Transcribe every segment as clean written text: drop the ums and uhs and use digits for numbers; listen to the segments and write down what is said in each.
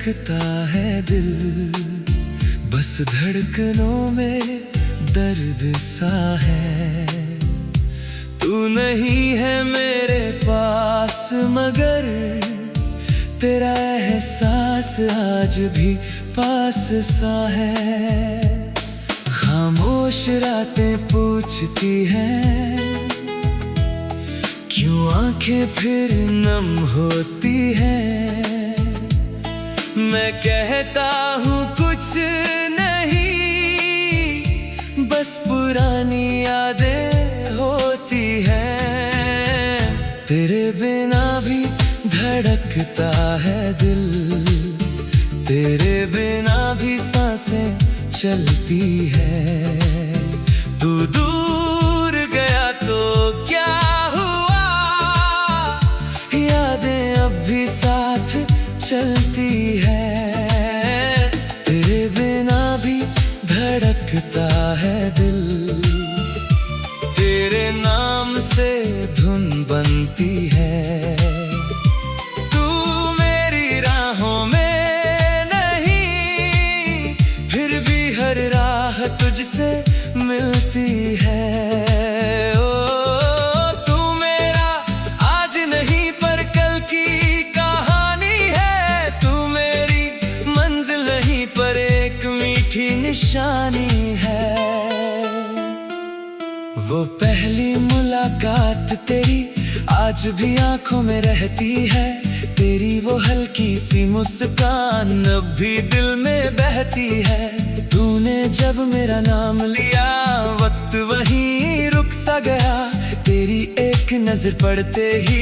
धड़कता है दिल, बस धड़कनों में दर्द सा है। तू नहीं है मेरे पास मगर तेरा एहसास आज भी पास सा है। खामोश रातें पूछती हैं क्यों आंखें फिर नम होती हैं। मैं कहता हूँ कुछ नहीं, बस पुरानी यादें होती हैं। तेरे बिना भी धड़कता है दिल, तेरे बिना भी सांसें चलती है। तू दूर गया तो क्या हुआ, यादें अब भी साथ चलती है। तेरे बिना भी धड़कता है दिल, तेरे नाम से धुन बनती है। तू मेरी राहों में नहीं, फिर भी हर राह तुझसे मिलती है। ओ तू मेरा आज नहीं पर कल की कहानी है। तू मेरी मंजिल नहीं पर एक मीठी निशानी है। वो पहली मुलाकात तेरी आज भी आंखों में रहती है। तेरी वो हल्की सी मुस्कान अब भी दिल में बहती है। तूने जब मेरा नाम लिया वक्त वहीं रुक सा गया। तेरी एक नजर पड़ते ही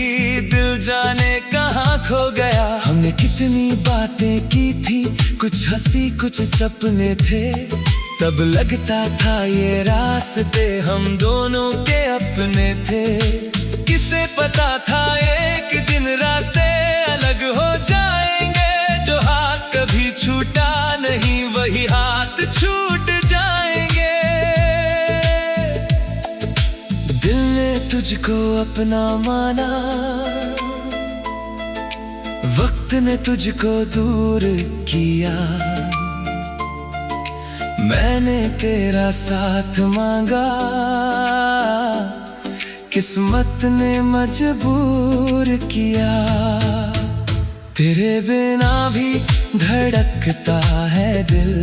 दिल जाने कहाँ खो गया। हमने कितनी बातें की थी, कुछ हंसी कुछ सपने थे। तब लगता था ये रास्ते हम दोनों के अपने थे। किसे पता था एक दिन रास्ते अलग हो जाएंगे। जो हाथ कभी छूटा नहीं वही हाथ छूट जाएंगे। दिल ने तुझको अपना माना, वक्त ने तुझको दूर किया। मैंने तेरा साथ मांगा, किस्मत ने मजबूर किया। तेरे बिना भी धड़कता है दिल,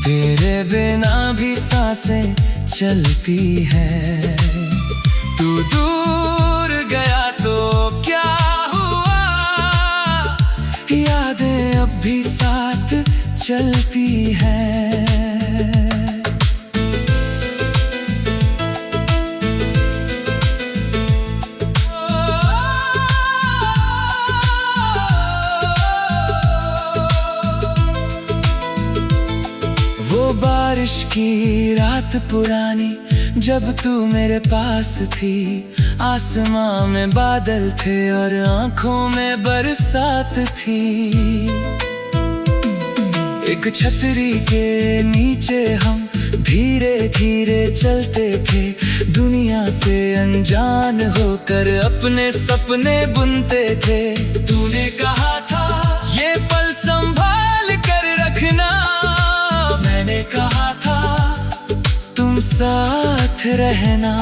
तेरे बिना भी सांसें चलती हैं। तू दूर गया तो क्या हुआ, यादें अब भी साथ चलती हैं। वो बारिश की रात पुरानी जब तू मेरे पास थी। आसमां में बादल थे और आंखों में बरसात थी। एक छतरी के नीचे हम धीरे धीरे चलते थे। दुनिया से अनजान होकर अपने सपने बुनते थे। तूने कहा था ये पल संभाल कर रखना, मैंने कहा था तुम साथ रहना।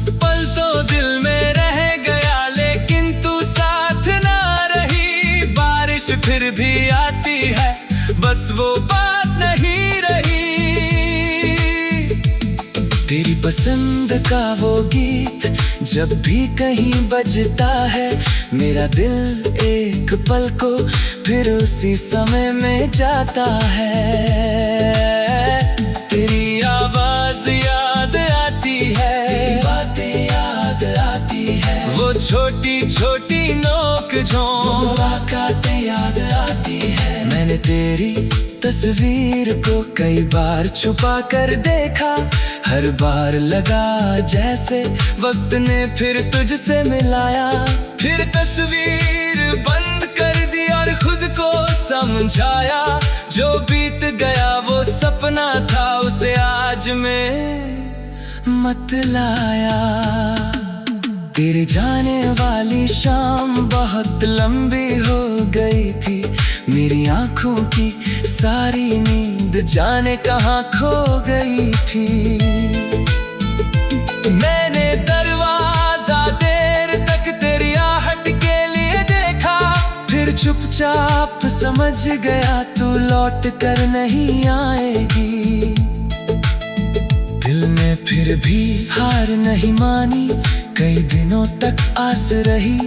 पल तो दिल में रह गया लेकिन तू साथ ना रही। बारिश फिर भी आती है बस वो बात नहीं रही। तेरी पसंद का वो गीत जब भी कहीं बजता है, मेरा दिल एक पल को फिर उसी समय में जाता है। तेरी आवाज याद आती है, तेरी बातें याद आती है। वो छोटी छोटी नोक झोंक मुलाकातें याद आती है। मैंने तेरी तस्वीर को कई बार छुपा कर देखा। हर बार लगा जैसे वक्त ने फिर तुझसे मिलाया। फिर तस्वीर बंद कर दी और खुद को समझाया। जो बीत गया वो सपना था उसे आज में मत लाया। तेरे जाने वाली शाम बहुत लंबी हो गई थी। मेरी आंखों की सारी नींद जाने कहाँ खो गई थी। मैंने दरवाजा देर तक तेरी आहट के लिए देखा, फिर चुपचाप समझ गया तू लौट कर नहीं आएगी। दिल ने फिर भी हार नहीं मानी, कई दिनों तक आस रही,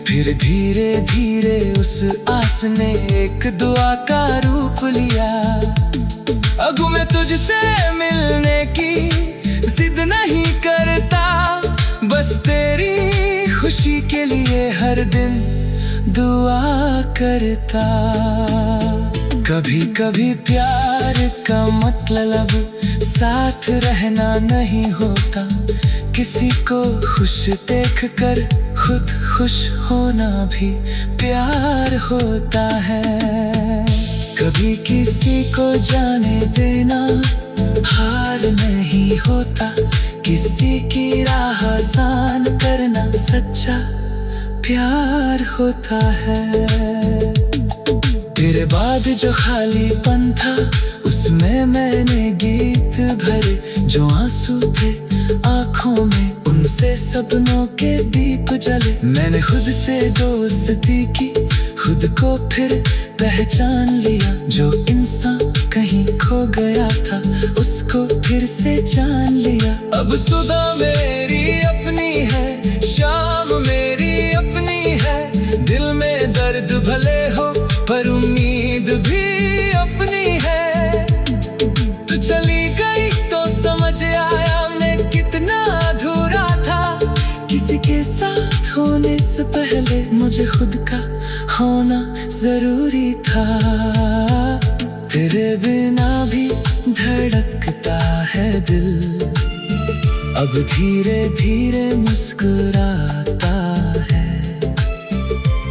फिर धीरे धीरे उस आस ने एक दुआ का रूप लिया। अब मैं तुझसे मिलने की जिद नहीं करता, बस तेरी खुशी के लिए हर दिन दुआ करता। कभी कभी प्यार का मतलब साथ रहना नहीं होता, किसी को खुश देखकर खुद खुश होना भी प्यार होता है। कभी किसी को जाने देना हार नहीं होता, किसी की राह आसान करना सच्चा प्यार होता है। तेरे बाद जो खालीपन था उसमें मैंने गीत भरे, जो आंसू थे आँखों में उनसे सपनों के दीप जले। मैंने खुद से दोस्ती की, खुद को फिर पहचान लिया, जो इंसान कहीं खो गया था उसको फिर से जान लिया। अब सुबह मेरी अपनी है, शाम मेरी अपनी है, दिल में दर्द भले हो पर उम्मीद भी अपनी है। तू चली गई तो समझ आया मैं कितना अधूरा था, किसी के साथ होने से पहले मुझे खुद का होना जरूरी था। तेरे बिना भी धड़कता है दिल, अब धीरे धीरे मुस्कुराता है।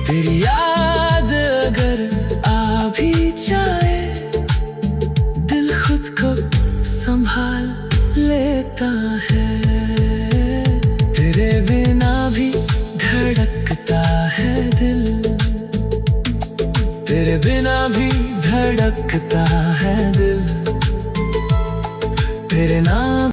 तेरी याद अगर आ भी जाए, दिल खुद को संभाल लेता है। तेरे बिना भी धड़कता है दिल, तेरे बिना भी धड़कता है दिल, तेरे नाम।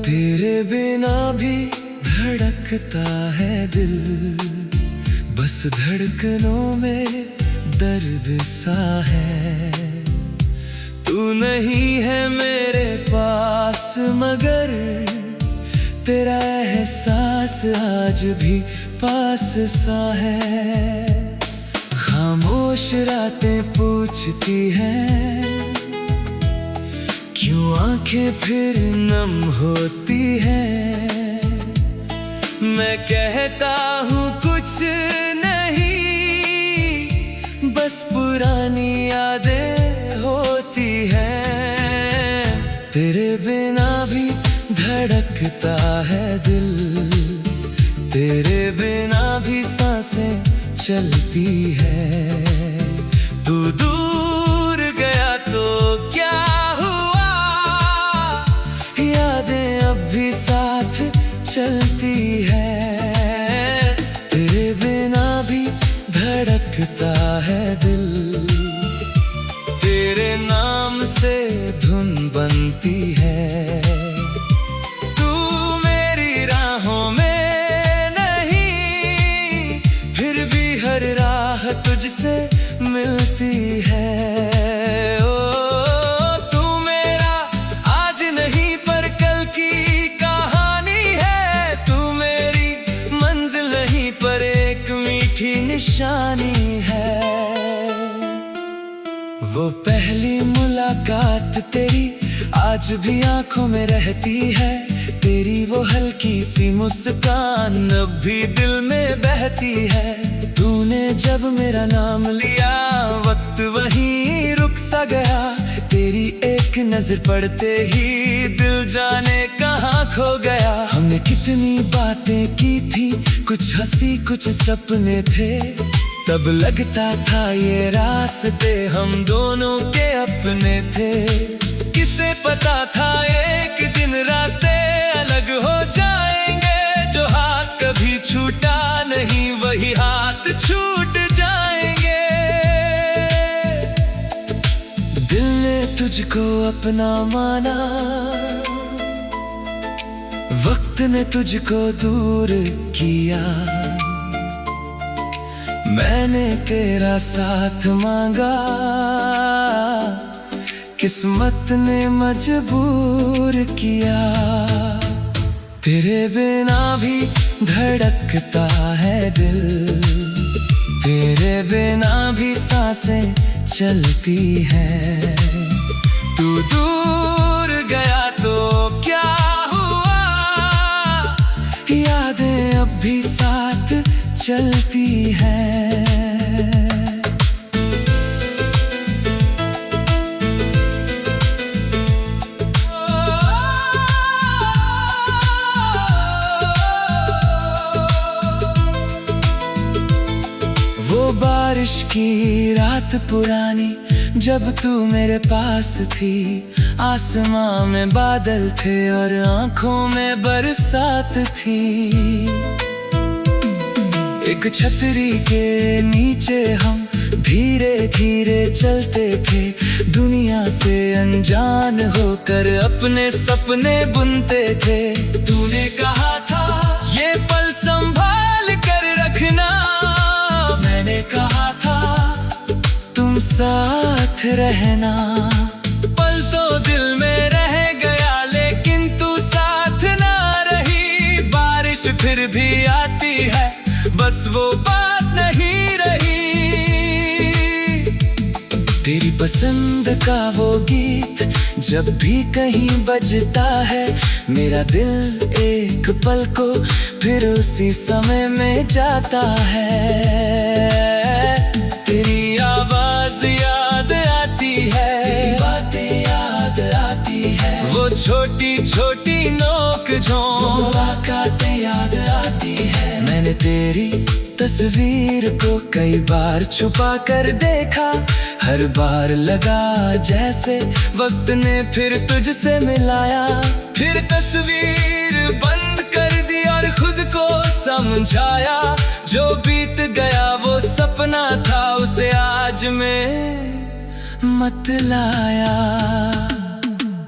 तेरे बिना भी धड़कता है दिल, बस धड़कनों में दर्द सा है। तू नहीं है मेरे पास मगर तेरा एहसास आज भी पास सा है। खामोश रातें पूछती हैं, क्यों आंखें फिर नम होती हैं। मैं कहता हूँ कुछ नहीं, बस पुरानी यादें होती हैं। तेरे बिना भी धड़कता है दिल, तेरे बिना भी सांसें चलती है। तू दूर गया तो क्या हुआ, यादें अब भी साथ चलती है। तेरे बिना भी धड़कता है दिल, तेरे नाम से धुन बनती है। तू मेरी राहों में नहीं, फिर भी हर राह तुझसे मिलती है। ओ तू मेरा आज नहीं पर कल की कहानी है, तू मेरी मंजिल नहीं पर एक मीठी निशानी है। वो पहली मुलाकात तेरी आज भी आंखों में रहती है, तेरी वो हल्की सी मुस्कान अब भी दिल में बहती है। तूने जब मेरा नाम लिया वक्त वहीं रुक सा गया, तेरी तेरी एक नजर पड़ते ही दिल जाने कहाँ खो गया। हमने कितनी बातें की थी, कुछ हंसी कुछ सपने थे, तब लगता था ये रास्ते हम दोनों के अपने थे। किसे पता था एक दिन रास्ते अलग हो जाएंगे, जो हाथ कभी छूटा नहीं वही हाथ छूट जाएंगे। दिल ने तुझको अपना माना, वक्त ने तुझको दूर किया, मैंने तेरा साथ मांगा, किस्मत ने मजबूर किया। तेरे बिना भी धड़कता है दिल, तेरे बिना भी सांसें चलती हैं। तू दूर गया तो क्या हुआ, यादें अब भी साथ चलती हैं। वो बारिश की रात पुरानी, जब तू मेरे पास थी, आसमां में बादल थे और आंखों में बरसात थी। एक छतरी के नीचे हम धीरे धीरे चलते थे, दुनिया से अनजान होकर अपने सपने बुनते थे। तूने कहा था ये पल संभाल कर रखना, मैंने कहा था तुम साथ रहना। पल तो दिल में रह गया लेकिन तू साथ ना रही, बारिश फिर भी आती है बस वो बात नहीं रही। तेरी पसंद का वो गीत जब भी कहीं बजता है, मेरा दिल एक पल को फिर उसी समय में जाता है। तेरी आवाज याद आती है, तेरी बातें याद आती है, वो छोटी छोटी नोक झोंक मुलाकातें याद आती है। मैंने तेरी तस्वीर को कई बार छुपा कर देखा, हर बार लगा जैसे वक्त ने फिर तुझसे मिलाया। फिर तस्वीर बंद कर दी और खुद को समझाया, जो बीत गया वो सपना था उसे आज में मत लाया।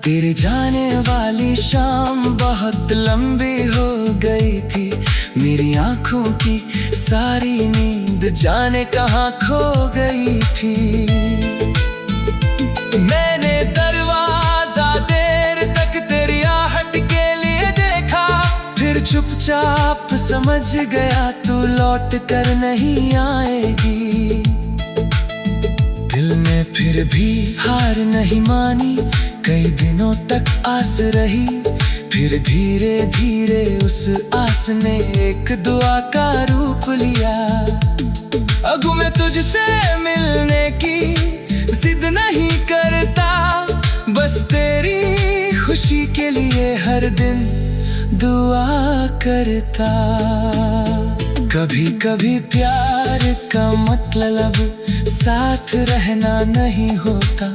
तेरे जाने वाली शाम बहुत लंबी हो गई थी, मेरी आंखों की सारी नींद जाने कहाँ खो गई थी। मैंने दरवाजा देर तक तेरी आहट के लिए देखा, फिर चुपचाप समझ गया तू लौट कर नहीं आएगी। दिल ने फिर भी हार नहीं मानी, कई दिनों तक आस रही, फिर धीरे धीरे उस आस ने एक दुआ का रूप लिया। अब मैं तुझसे मिलने की जिद नहीं करता, बस तेरी खुशी के लिए हर दिन दुआ करता। कभी कभी प्यार का मतलब साथ रहना नहीं होता,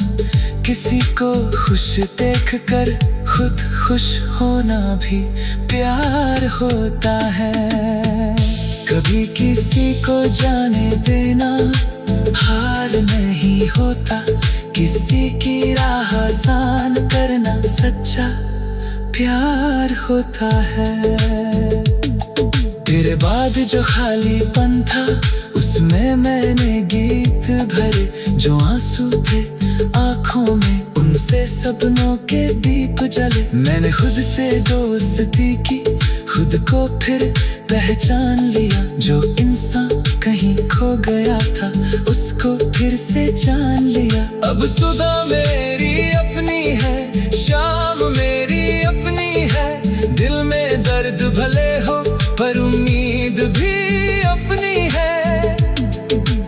किसी को खुश देखकर खुद खुश होना भी प्यार होता है। कभी किसी को जाने देना हार नहीं होता, किसी की राह आसान करना सच्चा प्यार होता है। तेरे बाद जो खालीपन था उसमें मैंने गीत भरे, जो आंसू थे आँखों में उनसे सपनों के दीप जले। मैंने खुद से दोस्ती की, खुद को फिर पहचान लिया, जो इंसान कहीं खो गया था उसको फिर से जान लिया। अब सुबह मेरी अपनी है, शाम मेरी अपनी है, दिल में दर्द भले हो पर उम्मीद भी अपनी है।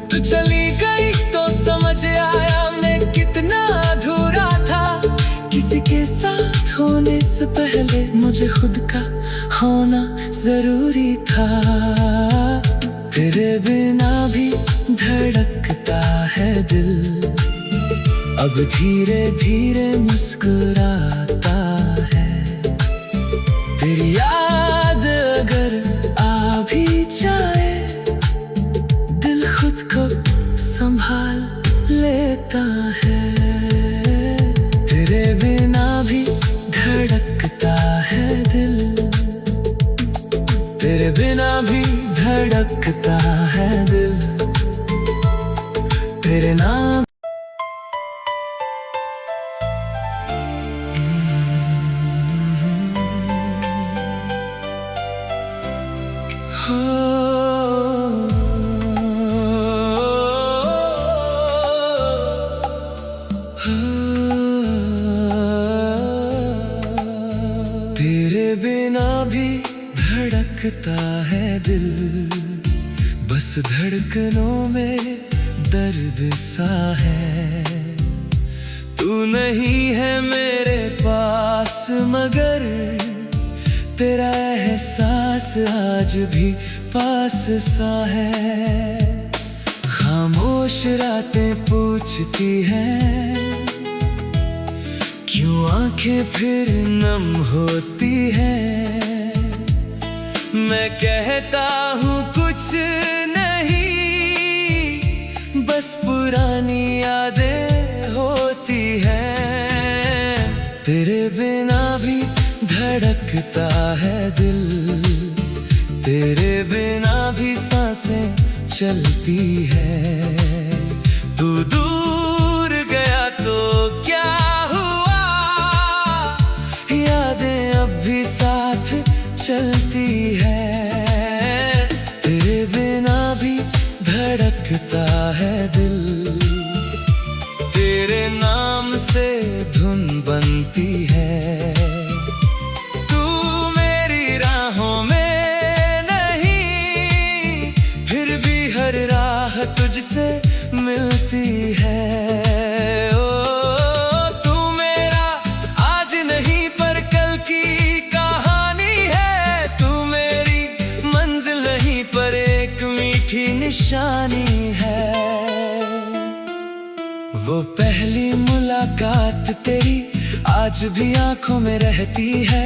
तू चली गई तो समझ आया मैं कितना अधूरा था, से पहले मुझे खुद का होना जरूरी था। तेरे बिना भी धड़कता है दिल, अब धीरे धीरे मुस्कुराता है। तेरी याद अगर आ भी जाए, दिल खुद को संभाल लेता है। तेरे बिना भी धड़कता है दिल, तेरे बिना भी धड़कता है दिल, तेरे नाम। तेरे बिना भी धड़कता है दिल, बस धड़कनों में दर्द सा है। तू नहीं है मेरे पास मगर तेरा एहसास आज भी पास सा है। खामोश रातें पूछती हैं, क्यों आंखें फिर नम होती हैं। मैं कहता हूँ कुछ नहीं, बस पुरानी यादें होती हैं। तेरे बिना भी धड़कता है दिल, तेरे बिना भी सांसें चलती है। तू दूर गया तो क्या हुआ, यादें अब भी साथ चलती है। तेरे बिना भी धड़कता है दिल, तेरे नाम से धुन बनती है। तू मेरी राहों में नहीं, फिर भी हर राह तुझसे मिलती है। ओ तू मेरा आज नहीं पर कल की कहानी है। तू मेरी मंजिल नहीं पर एक मीठी निशानी है। वो पहली मुलाकात तेरी आज भी आंखों में रहती है।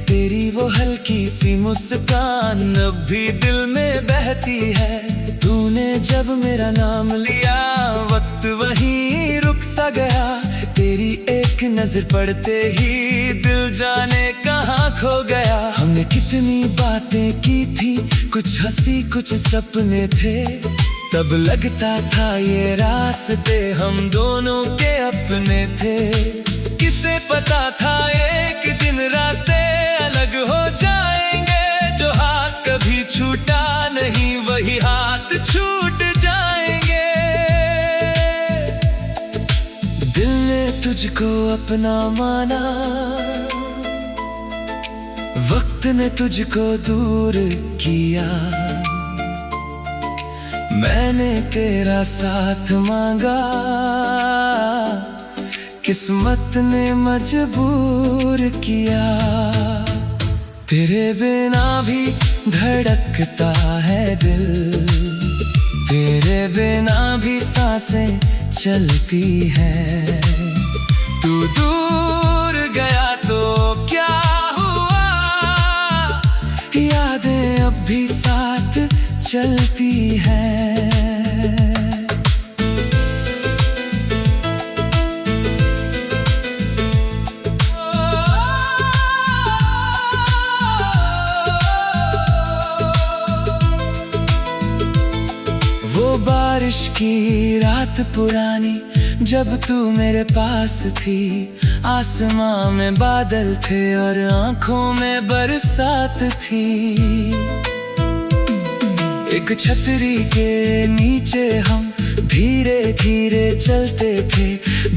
तेरी वो हल्की सी मुस्कान अब भी दिल में बहती है। तूने जब मेरा नाम लिया, वक्त वहीं रुक सा गया। तेरी एक नजर पड़ते ही दिल जाने कहाँ खो गया। हमने कितनी बातें की थी, कुछ हंसी कुछ सपने थे। तब लगता था ये रास्ते हम दोनों के अपने थे। किसे पता था एक दिन रास्ते अलग हो जाएंगे। जो हाथ कभी छूटा नहीं, वही हाथ छूट जाएंगे। दिल ने तुझको अपना माना, वक्त ने तुझको दूर किया। मैंने तेरा साथ मांगा, किस्मत ने मजबूर किया। तेरे बिना भी धड़कता है दिल, तेरे बिना भी सांसें चलती हैं। तू दूर गया तो क्या हुआ, यादें अब भी साथ चलती हैं। वो बारिश की रात पुरानी, जब तू मेरे पास थी। आसमां में बादल थे और आंखों में बरसात थी। एक छतरी के नीचे हम धीरे धीरे चलते थे।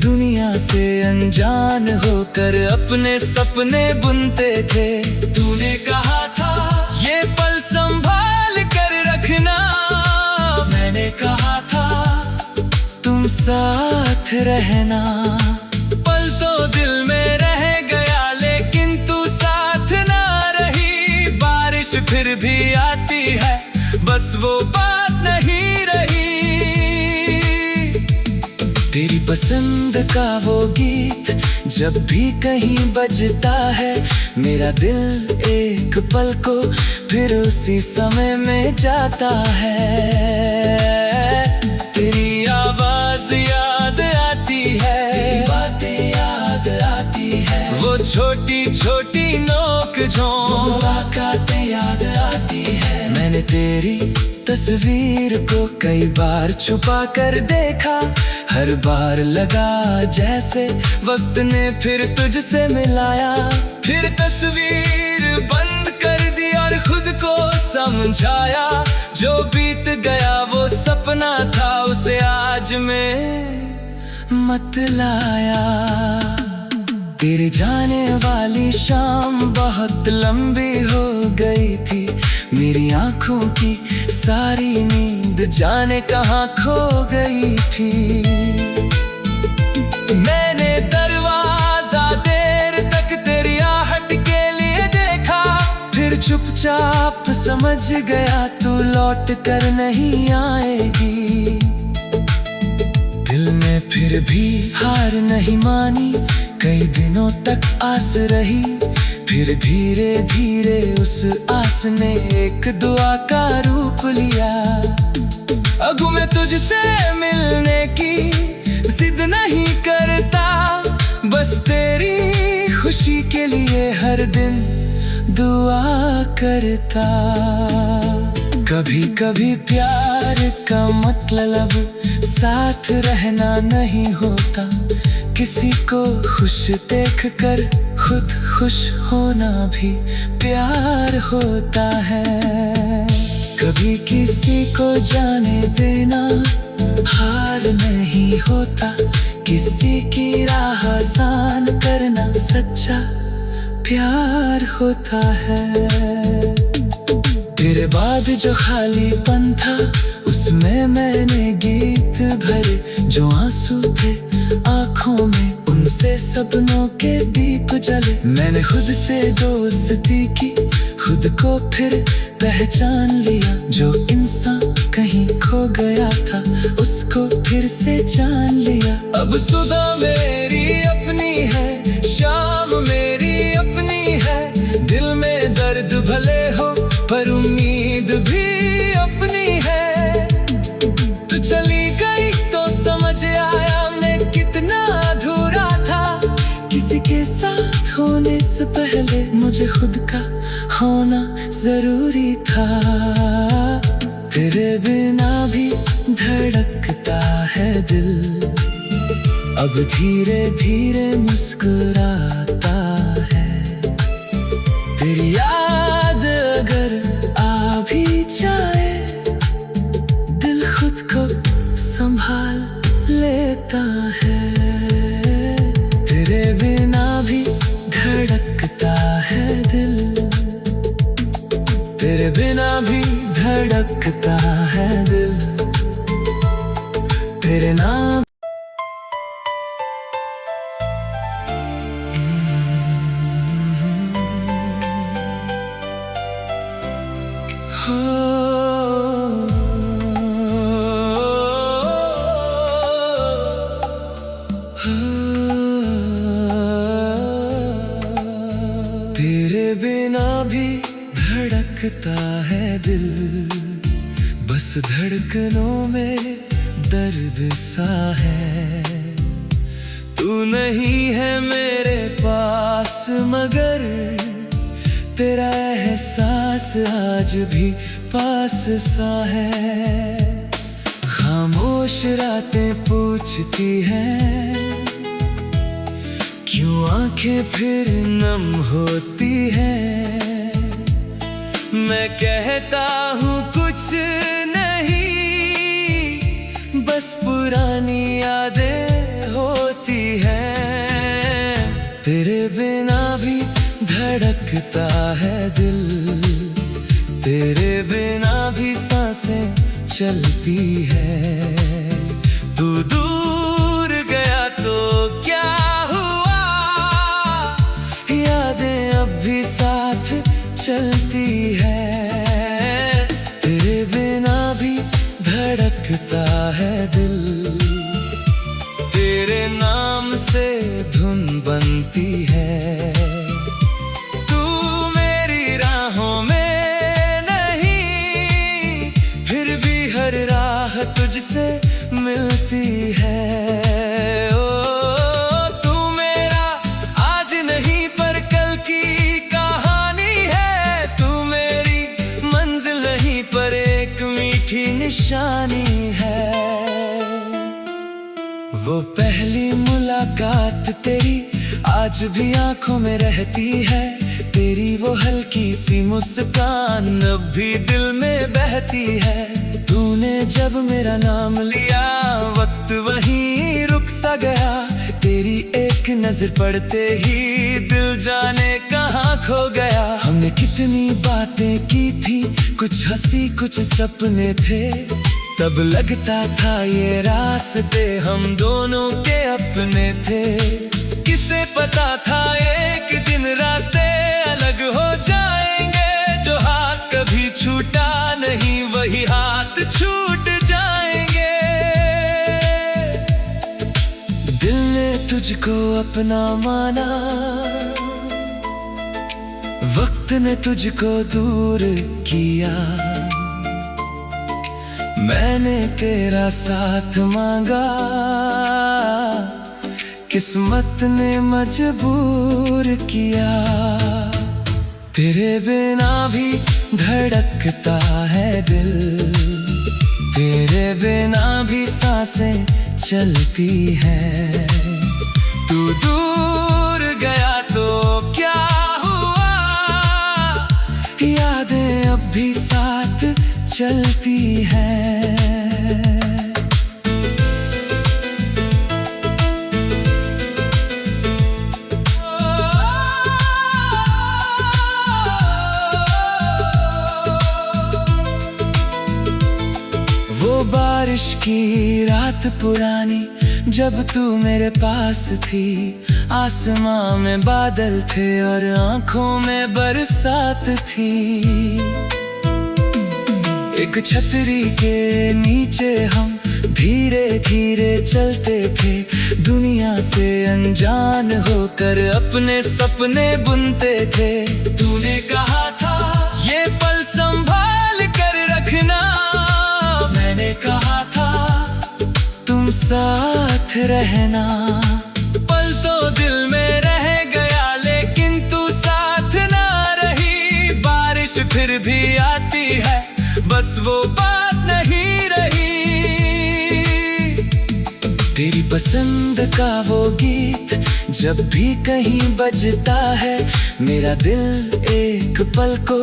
दुनिया से अनजान होकर अपने सपने बुनते थे। तूने कहा था ये पल संभाल कर रखना, मैंने कहा था तुम साथ रहना। पल तो दिल में रह गया, लेकिन तू बस वो बात नहीं रही। तेरी पसंद का वो गीत जब भी कहीं बजता है, मेरा दिल एक पल को फिर उसी समय में जाता है। तेरी आवाज याद आती है, तेरी बातें याद आती है, वो छोटी छोटी नोक झोंक मुलाकातें याद आती है। मैंने तेरी तस्वीर को कई बार छुपा कर देखा, हर बार लगा जैसे वक्त ने फिर तुझसे मिलाया। फिर तस्वीर बंद कर दी और खुद को समझाया, जो बीत गया वो सपना था, उसे आज में मत लाया। तेरे जाने वाली शाम बहुत लंबी हो गई थी, मेरी आंखों की सारी नींद जाने कहाँ खो गई थी। मैंने दरवाजा देर तक तेरी आहट के लिए देखा, फिर चुपचाप समझ गया तू लौट कर नहीं आएगी। दिल ने फिर भी हार नहीं मानी, कई दिनों तक आस रही, फिर धीरे धीरे उस आस ने एक दुआ का रूप लिया। अब मैं तुझसे मिलने की जिद नहीं करता, बस तेरी खुशी के लिए हर दिन दुआ करता। कभी कभी प्यार का मतलब साथ रहना नहीं होता, किसी को खुश देखकर खुद खुश होना भी प्यार होता है। कभी किसी को जाने देना हार नहीं होता, किसी की राह आसान करना सच्चा प्यार होता है। तेरे बाद जो खालीपन था उसमें मैंने गीत भरे, जो आंसू थे आँखों में उनसे सपनों के दीप जले। मैंने खुद से दोस्ती की, खुद को फिर पहचान लिया, जो इंसान कहीं खो गया था उसको फिर से जान लिया। अब सुबह मेरी अपनी है, शाम मेरी अपनी है, दिल में दर्द भले हो पर उम्मीद भी अपनी है। तू चली गई तो समझ आया मैं कितना अधूरा था, किसी के साथ होने से पहले मुझे खुद का होना जरूरी था। तेरे बिना भी धड़कता है दिल, अब धीरे धीरे मुस्कुराता है। तेरी याद अगर आ भी जाए, दिल खुद को संभाल लेता है। तेरे बिना भी धड़कता है दिल, तेरे बिना भी धड़कता है दिल, तेरे नाम। तेरे बिना भी धड़कता है दिल, बस धड़कनों में दर्द सा है। तू नहीं है मेरे पास मगर तेरा एहसास आज भी पास सा है। खामोश रातें पूछती हैं, क्यों आंखें फिर नम होती हैं। मैं कहता हूँ कुछ नहीं, बस पुरानी यादें होती हैं। तेरे बिना भी धड़कता है दिल, तेरे बिना भी सांसें चलती है। तू दूर गया तो क्या हुआ, यादें अब भी साथ चलती है। तेरे बिना से धुन बनती है। तू मेरी राहों में नहीं, फिर भी हर राह तुझसे मिलती है। ओ तू मेरा आज नहीं पर कल की कहानी है। तू मेरी मंजिल नहीं पर एक मीठी निशानी है। वो पहली मुलाकात तेरी आज भी आंखों में रहती है। तेरी वो हल्की सी मुस्कान अब भी दिल में बहती है। तूने जब मेरा नाम लिया वक्त वहीं रुक सा गया। तेरी एक नजर पड़ते ही दिल जाने कहाँ खो गया। हमने कितनी बातें की थी, कुछ हंसी कुछ सपने थे। तब लगता था ये रास्ते हम दोनों के अपने थे। किसे पता था एक दिन रास्ते अलग हो जाएंगे। जो हाथ कभी छूटा नहीं वही हाथ छूट जाएंगे। दिल ने तुझको अपना माना, वक्त ने तुझको दूर किया। मैंने तेरा साथ मांगा, किस्मत ने मजबूर किया। तेरे बिना भी धड़कता है दिल, तेरे बिना भी सांसें चलती हैं। तू दूर गया तो क्या हुआ, यादें अब भी साथ चलती हैं। वो बारिश की रात पुरानी जब तू मेरे पास थी। आसमां में बादल थे और आंखों में बरसात थी। एक छतरी के नीचे हम धीरे धीरे चलते थे। दुनिया से अनजान होकर अपने सपने बुनते थे। तूने कहा था ये पल संभाल कर रखना, मैंने कहा था तुम साथ रहना। पल तो दिल में रह गया लेकिन तू साथ ना रही। बारिश फिर भी आती है बस वो बात नहीं रही। तेरी पसंद का वो गीत जब भी कहीं बजता है, मेरा दिल एक पल को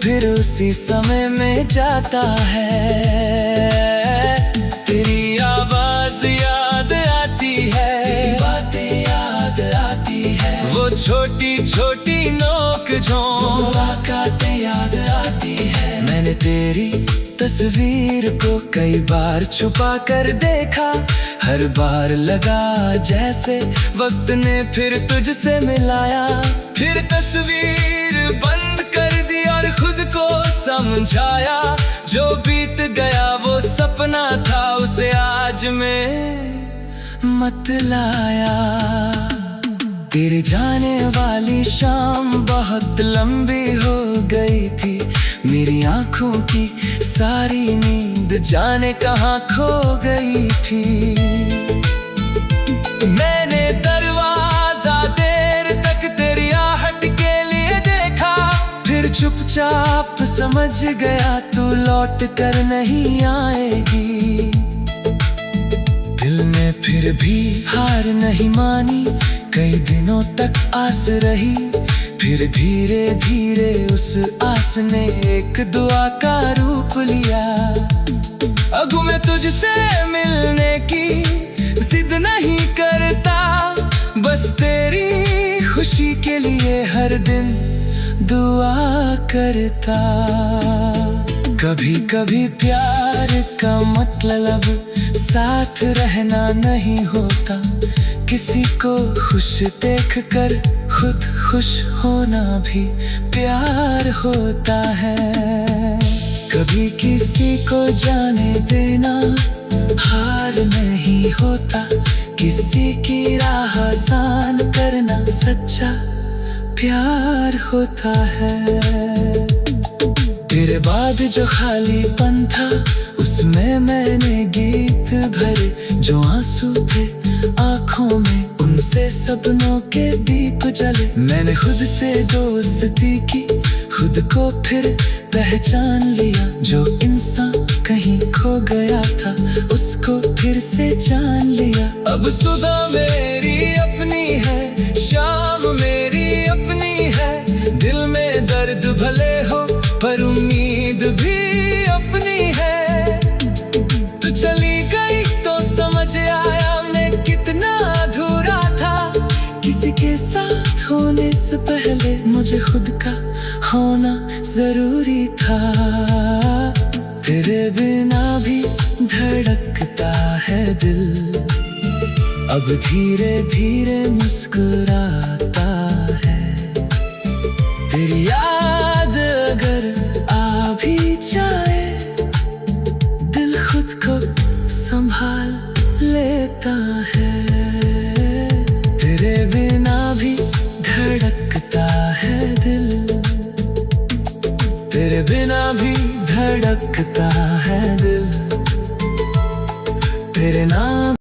फिर उसी समय में जाता है। तेरी आवाज याद आती है, तेरी बातें याद आती है। वो छोटी छोटी नोक झोंक मुलाकातें याद आती है। मैंने तेरी तस्वीर को कई बार छुपा कर देखा। हर बार लगा जैसे वक्त ने फिर तुझसे मिलाया। फिर तस्वीर बंद कर दी और खुद को समझाया। जो बीत गया वो सपना था, उसे आज में मत लाया। तेरे जाने वाली शाम बहुत लंबी हो गई थी। मेरी आंखों की सारी नींद जाने कहाँ खो गई थी। मैंने दरवाजा देर तक तेरी आहट के लिए देखा। फिर चुपचाप समझ गया तू लौट कर नहीं आएगी। दिल ने फिर भी हार नहीं मानी, कई दिनों तक आस रही। फिर धीरे धीरे उस आस ने एक दुआ का रूप लिया। अगु मैं तुझसे मिलने की जिद नहीं करता, बस तेरी खुशी के लिए हर दिन दुआ करता। कभी कभी प्यार का मतलब साथ रहना नहीं होता। किसी को खुश देखकर खुद खुश होना भी प्यार होता है। कभी किसी को जाने देना हार नहीं होता। किसी की राह आसान करना सच्चा प्यार होता है। तेरे बाद जो खालीपन था उसमें मैंने गीत भरे, जो आंसू थे आँखों में उनसे सपनों के दीप जले। मैंने खुद से दोस्ती की, खुद को फिर पहचान लिया। जो इंसान कहीं खो गया था उसको फिर से जान लिया। अब सुबह मेरी अपनी है, शाम मेरी अपनी है। दिल में दर्द भले हो पर उम्मीद भी अपनी है। तू चली गई तो समझ आया मैं कितना अधूरा था। किसी के साथ होने से पहले मुझे खुद का होना जरूरी था। तेरे बिना भी धड़कता है दिल, अब धीरे धीरे मुस्कुराता है। तेरी याद अगर आ भी जाए, दिल खुद को संभाल लेता है। तेरे बिना भी धड़कता है दिल, तेरे बिना भी धड़कता है दिल। तेरे नाम